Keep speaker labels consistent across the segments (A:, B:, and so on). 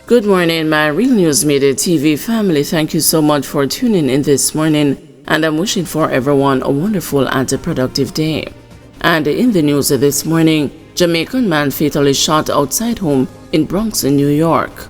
A: Good morning, my Real News Midday TV family. Thank you so much for tuning in this morning, and I'm wishing for everyone a wonderful and a productive day. And in the news this morning, Jamaican man fatally shot outside home in Bronx, New York.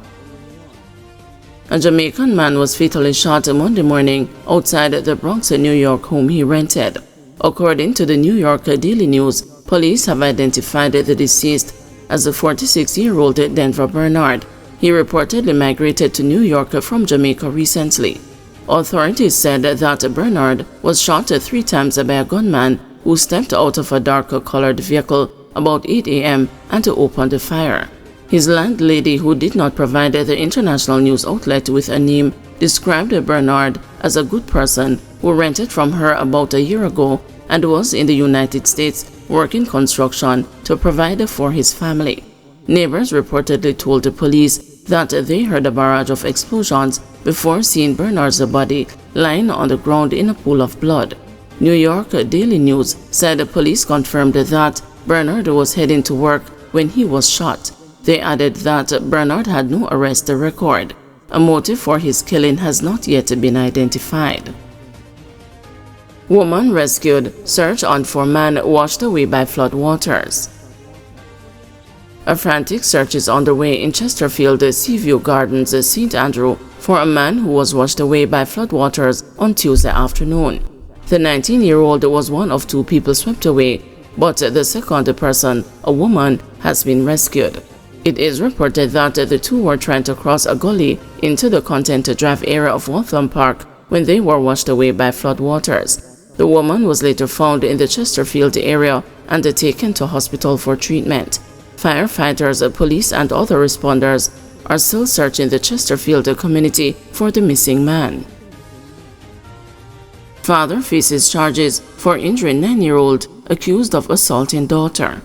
A: A Jamaican man was fatally shot Monday morning outside the Bronx, New York home he rented. According to the New York Daily News, police have identified the deceased as a 46-year-old Denver Bernard. He reportedly migrated to New York from Jamaica recently. Authorities said that Bernard was shot 3 times by a gunman who stepped out of a dark-colored vehicle about 8 a.m. and opened fire. His landlady, who did not provide the international news outlet with a name, described Bernard as a good person who rented from her about a year ago and was in the United States working construction to provide for his family. Neighbors reportedly told the police that they heard a barrage of explosions before seeing Bernard's body lying on the ground in a pool of blood. New York Daily News said the police confirmed that Bernard was heading to work when he was shot. They added that Bernard had no arrest record. A motive for his killing has not yet been identified. Woman rescued, search on for man washed away by floodwaters. A frantic search is underway in Chesterfield Seaview Gardens, St. Andrew, for a man who was washed away by floodwaters on Tuesday afternoon. The 19-year-old was one of 2 people swept away, but the second person, a woman, has been rescued. It is reported that the 2 were trying to cross a gully into the Content Drive area of Waltham Park when they were washed away by floodwaters. The woman was later found in the Chesterfield area and taken to hospital for treatment. Firefighters, police, and other responders are still searching the Chesterfield community for the missing man. Father faces charges for injuring 9-year-old accused of assaulting daughter.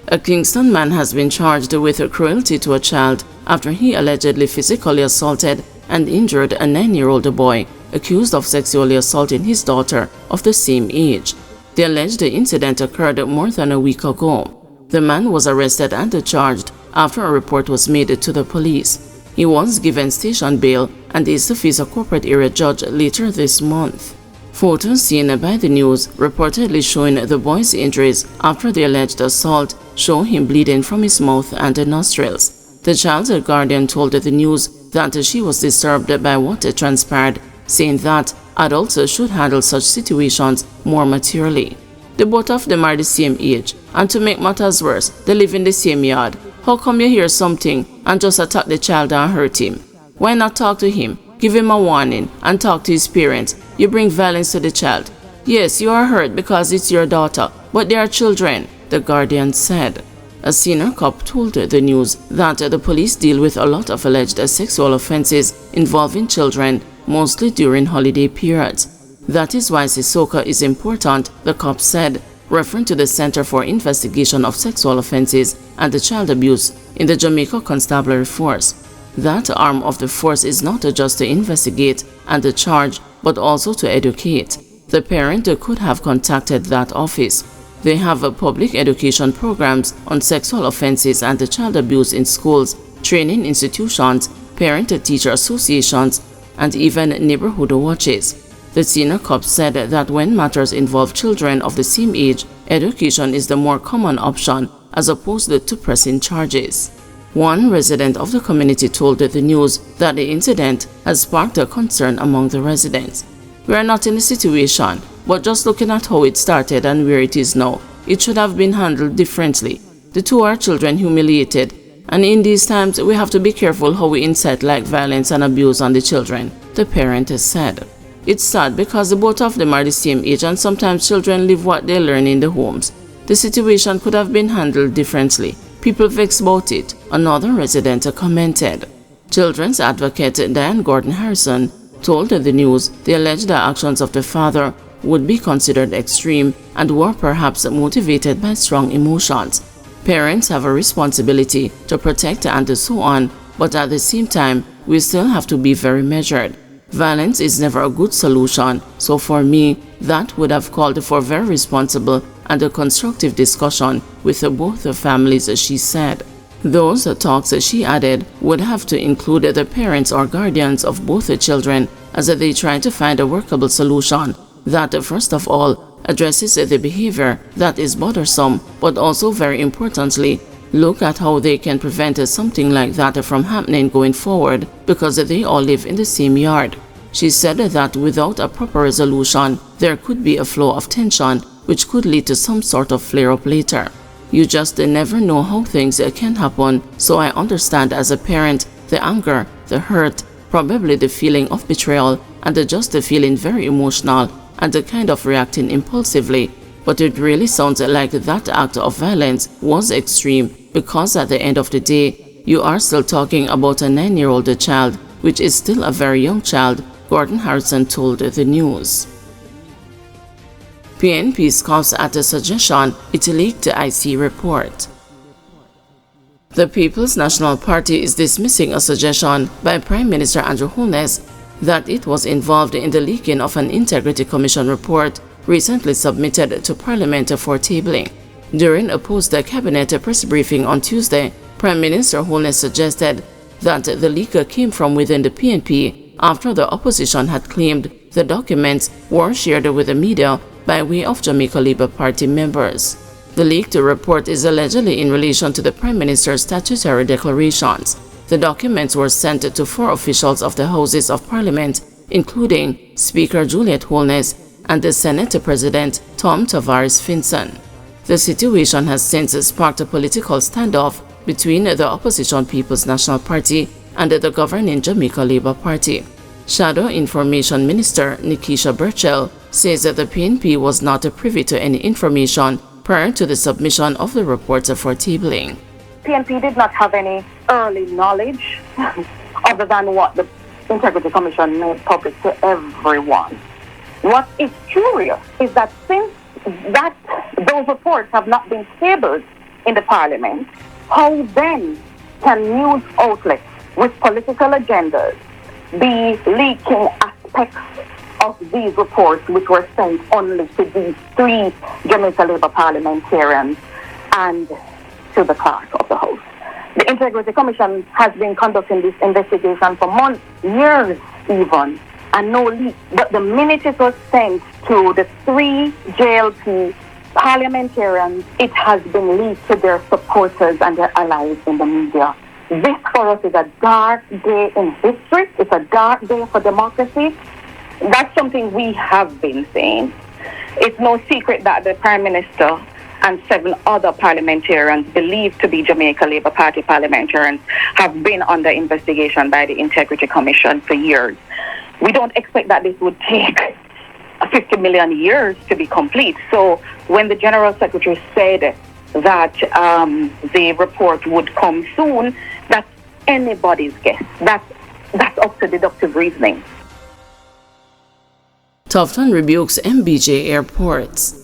A: A Kingston man has been charged with cruelty to a child after he allegedly physically assaulted and injured a 9-year-old boy accused of sexually assaulting his daughter of the same age. The alleged incident occurred more than a week ago. The man was arrested and charged after a report was made to the police. He was given station bail and is to face a corporate area judge later this month. Photos seen by the news reportedly showing the boy's injuries after the alleged assault show him bleeding from his mouth and nostrils. The child's guardian told the news that she was disturbed by what transpired, saying that adults should handle such situations more maturely. The both of them are the same age, and to make matters worse, they live in the same yard. How come you hear something and just attack the child and hurt him? Why not talk to him, give him a warning, and talk to his parents? You bring violence to the child. Yes, you are hurt because it's your daughter, but they are children, the guardian said. A senior cop told the news that the police deal with a lot of alleged sexual offenses involving children, mostly during holiday periods. That is why Sissoko is important, the cop said, referring to the Center for Investigation of Sexual Offenses and Child Abuse in the Jamaica Constabulary Force. That arm of the force is not just to investigate and charge, but also to educate. The parent could have contacted that office. They have public education programs on sexual offenses and child abuse in schools, training institutions, parent-teacher associations, and even neighborhood watches. The senior cop said that when matters involve children of the same age, education is the more common option as opposed to pressing charges. One resident of the community told the news that the incident has sparked a concern among the residents. We are not in the situation, but just looking at how it started and where it is now, it should have been handled differently. The 2 are children humiliated, and in these times we have to be careful how we incite like violence and abuse on the children, the parent has said. It's sad because the both of them are the same age and sometimes children live what they learn in the homes. The situation could have been handled differently. People vex about it, another resident commented. Children's advocate Diane Gordon Harrison told the news the alleged actions of the father would be considered extreme and were perhaps motivated by strong emotions. Parents have a responsibility to protect and so on, but at the same time, we still have to be very measured. Violence is never a good solution, so for me, that would have called for very responsible and a constructive discussion with both the families, she said. Those talks, she added, would have to include the parents or guardians of both the children as they try to find a workable solution that, first of all, addresses the behavior that is bothersome, but also, very importantly, look at how they can prevent something like that from happening going forward because they all live in the same yard. She said that without a proper resolution, there could be a flow of tension which could lead to some sort of flare-up later. You just never know how things can happen, so I understand as a parent the anger, the hurt, probably the feeling of betrayal, and just the feeling very emotional and the kind of reacting impulsively. But it really sounds like that act of violence was extreme because at the end of the day, you are still talking about a 9-year-old child, which is still a very young child, Gordon Harrison told the news. PNP scoffs at a suggestion it leaked the IC report. The People's National Party is dismissing a suggestion by Prime Minister Andrew Holness that it was involved in the leaking of an Integrity Commission report recently submitted to Parliament for tabling. During a post-cabinet press briefing on Tuesday, Prime Minister Holness suggested that the leak came from within the PNP after the opposition had claimed the documents were shared with the media by way of Jamaica Labour Party members. The leaked report is allegedly in relation to the Prime Minister's statutory declarations. The documents were sent to 4 officials of the Houses of Parliament, including Speaker Juliet Holness and the Senate President Tom Tavares Finson. The situation has since sparked a political standoff between the opposition People's National Party and the governing Jamaica Labour Party. Shadow Information Minister Nikisha Burchell says that the PNP was not privy to any information prior to the submission of the report for tabling.
B: PNP did not have any early knowledge other than what the Integrity Commission made public to everyone. What is curious is that since those reports have not been tabled in the Parliament, how then can news outlets with political agendas be leaking aspects of these reports which were sent only to these 3 Jamaica Labour parliamentarians and to the clerk of the House? The Integrity Commission has been conducting this investigation for months, years even, and no leak. But the minute it was sent to the 3 JLP parliamentarians, it has been leaked to their supporters and their allies in the media. This for us is a dark day in history. It's a dark day for democracy. That's something we have been saying. It's no secret that the Prime Minister and 7 other parliamentarians believed to be Jamaica Labour Party parliamentarians have been under investigation by the Integrity Commission for years. We don't expect that this would take 50 million years to be complete. So when the General Secretary said that the report would come soon, that's anybody's guess. That's up to deductive reasoning.
A: Tufton rebukes MBJ airports.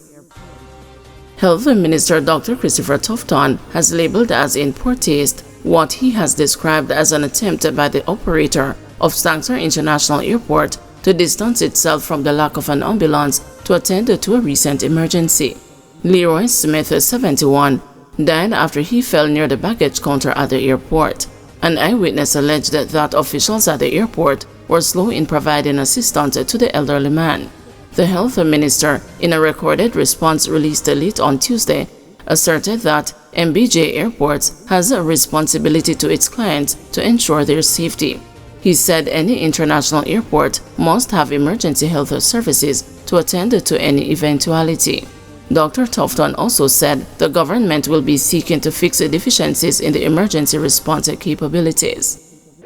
A: Health Minister Dr. Christopher Tufton has labeled as in poor taste what he has described as an attempt by the operator of Stanker International Airport to distance itself from the lack of an ambulance to attend to a recent emergency. Leroy Smith, 71, died after he fell near the baggage counter at the airport. An eyewitness alleged that officials at the airport were slow in providing assistance to the elderly man. The health minister, in a recorded response released late on Tuesday, asserted that MBJ Airports has a responsibility to its clients to ensure their safety. He said any international airport must have emergency health services to attend to any eventuality. Dr. Tufton also said the government will be seeking to fix the deficiencies in the emergency response capabilities.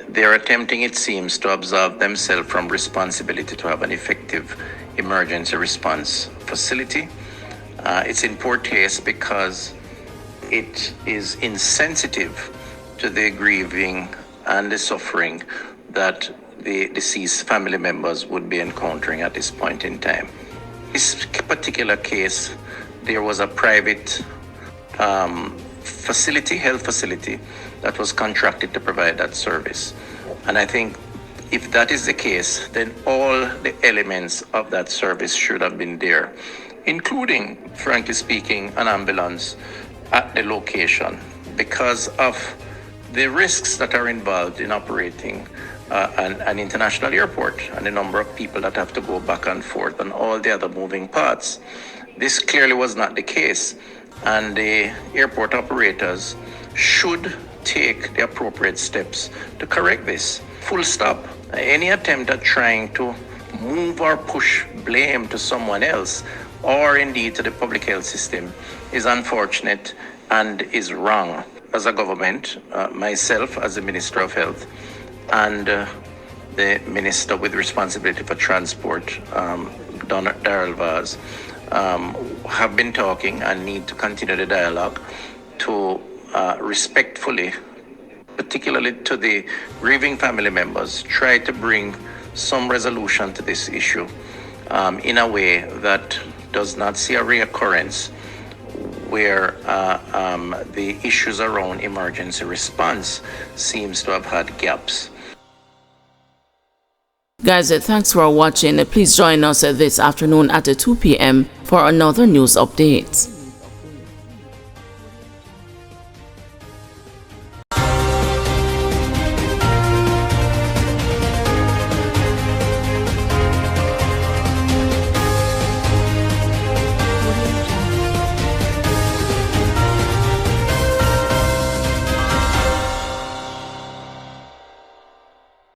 C: They are attempting, it seems, to absolve themselves from responsibility to have an effective emergency response facility. It's in poor taste because it is insensitive to the grieving and the suffering that the deceased family members would be encountering at this point in time. This particular case, there was a private health facility that was contracted to provide that service. And I think if that is the case, then all the elements of that service should have been there, including, frankly speaking, an ambulance at the location. Because of the risks that are involved in operating an international airport and the number of people that have to go back and forth and all the other moving parts. This clearly was not the case, and the airport operators should take the appropriate steps to correct this. Full stop. Any attempt at trying to move or push blame to someone else or indeed to the public health system is unfortunate and is wrong. As a government, myself as the Minister of Health and the Minister with responsibility for transport, Darrell Vaz, have been talking and need to continue the dialogue to respectfully, particularly to the grieving family members, try to bring some resolution to this issue in a way that does not see a reoccurrence where the issues around emergency response seems to have had gaps.
A: Guys, thanks for watching. Please join us this afternoon at 2 p.m. for another news update.